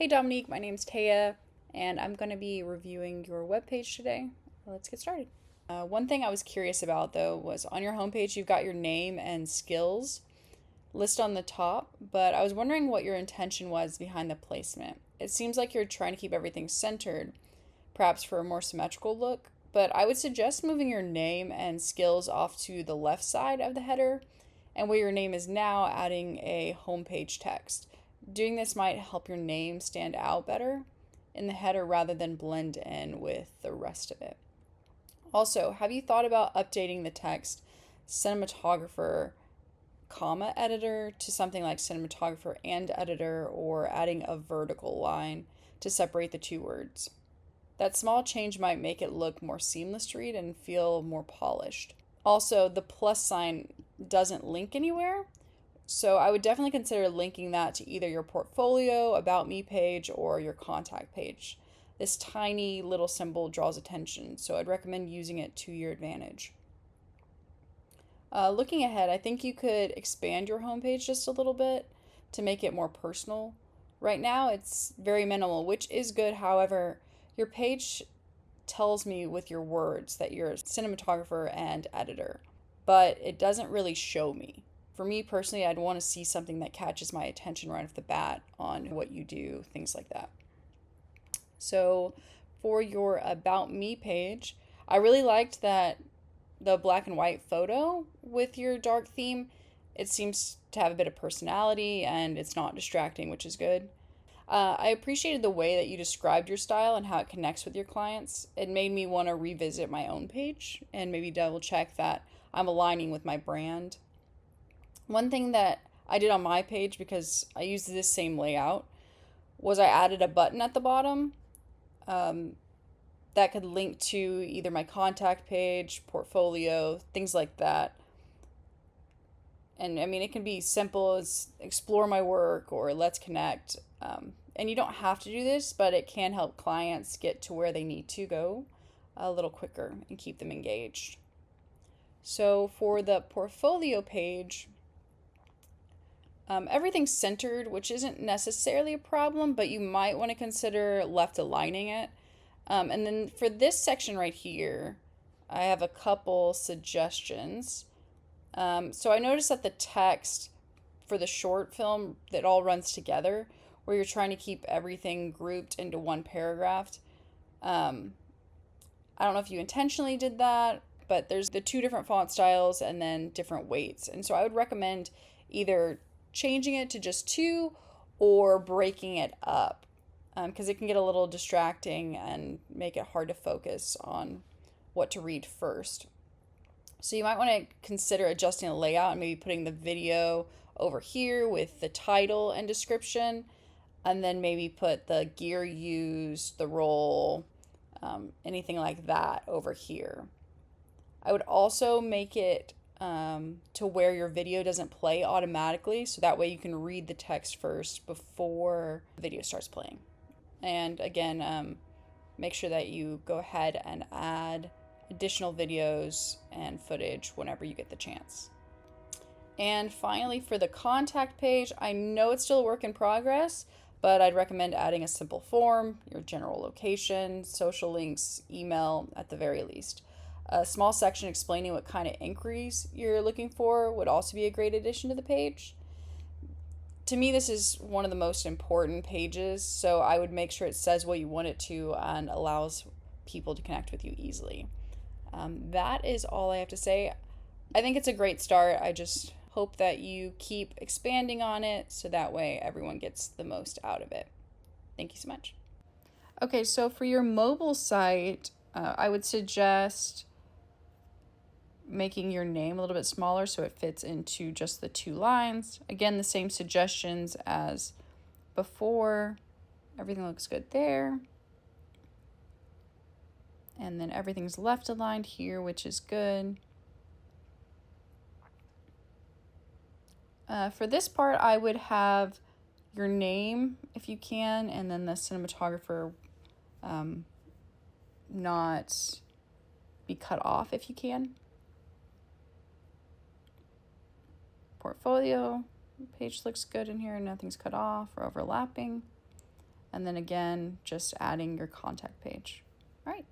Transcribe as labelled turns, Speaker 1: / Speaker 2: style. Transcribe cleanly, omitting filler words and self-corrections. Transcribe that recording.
Speaker 1: Hey Dominique, my name's Taya, and I'm going to be reviewing your webpage today. Let's get started. One thing I was curious about though was on your homepage, you've got your name and skills list on the top, but I was wondering what your intention was behind the placement. It seems like you're trying to keep everything centered, perhaps for a more symmetrical look, but I would suggest moving your name and skills off to the left side of the header, and where your name is now, adding a homepage text. Doing this might help your name stand out better in the header rather than blend in with the rest of it. Also, have you thought about updating the text cinematographer, comma editor to something like cinematographer and editor, or adding a vertical line to separate the two words? That small change might make it look more seamless to read and feel more polished. Also, the plus sign doesn't link anywhere, so I would definitely consider linking that to either your portfolio, about me page, or your contact page. This tiny little symbol draws attention, so I'd recommend using it to your advantage. Looking ahead, I think you could expand your homepage just a little bit to make it more personal. Right now, it's very minimal, which is good. However, your page tells me with your words that you're a cinematographer and editor, but it doesn't really show me. For me personally, I'd want to see something that catches my attention right off the bat on what you do, things like that. So, for your About Me page, I really liked that the black and white photo with your dark theme. It seems to have a bit of personality and it's not distracting, which is good. I appreciated the way that you described your style and how it connects with your clients. It made me want to revisit my own page and maybe double check that I'm aligning with my brand. One thing that I did on my page, because I used this same layout, was I added a button at the bottom um, that could link to either my contact page, portfolio, things like that. And I mean, it can be simple as explore my work or let's connect. And you don't have to do this, but it can help clients get to where they need to go a little quicker and keep them engaged. So for the portfolio page, everything's centered, which isn't necessarily a problem, but you might want to consider left aligning it. And then for this section right here, I have a couple suggestions. So I noticed that the text for the short film that all runs together, where you're trying to keep everything grouped into one paragraph. Um, I don't know if you intentionally did that, but there's the two different font styles and then different weights. And so I would recommend either changing it to just two or breaking it up, because it can get a little distracting and make it hard to focus on what to read first. So you might want to consider adjusting the layout and maybe putting the video over here with the title and description, and then maybe put the gear used, the roll, anything like that over here. I would also make it to where your video doesn't play automatically, so that way you can read the text first before the video starts playing. And again, make sure that you go ahead and add additional videos and footage whenever you get the chance. And finally, for the contact page, I know it's still a work in progress, but I'd recommend adding a simple form, your general location, social links, email at the very least. A small section explaining what kind of inquiries you're looking for would also be a great addition to the page. To me, this is one of the most important pages, so I would make sure it says what you want it to and allows people to connect with you easily. That is all I have to say. I think it's a great start. I just hope that you keep expanding on it so that way everyone gets the most out of it. Thank you so much. Okay, so for your mobile site, I would suggest making your name a little bit smaller so it fits into just the two lines. Again, the same suggestions as before. Everything looks good there. And then everything's left aligned here, which is good. For this part, I would have your name, if you can, and then the cinematographer not be cut off if you can. Portfolio page looks good in here, nothing's cut off or overlapping. And then again, just adding your contact page. All right.